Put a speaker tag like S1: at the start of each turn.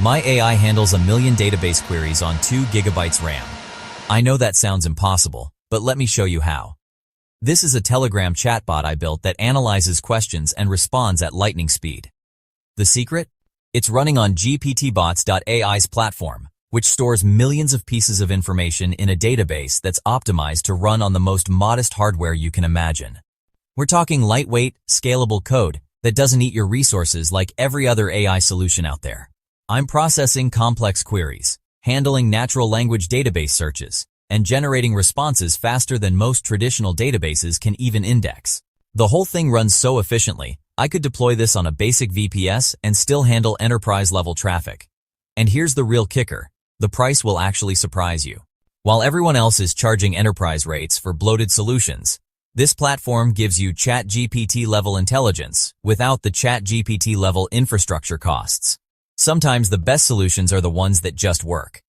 S1: My AI handles 1,000,000 database queries on 2 gigabytes RAM. I know that sounds impossible, but let me show you how. This is a Telegram chatbot I built that analyzes questions and responds at lightning speed. The secret? It's running on gptbots.ai's platform, which stores millions of pieces of information in a database that's optimized to run on the most modest hardware you can imagine. We're talking lightweight, scalable code that doesn't eat your resources like every other AI solution out there. I'm processing complex queries, handling natural language database searches, and generating responses faster than most traditional databases can even index. The whole thing runs so efficiently, I could deploy this on a basic VPS and still handle enterprise-level traffic. And here's the real kicker. The price will actually surprise you. While everyone else is charging enterprise rates for bloated solutions, this platform gives you ChatGPT-level intelligence without the ChatGPT-level infrastructure costs. Sometimes the best solutions are the ones that just work.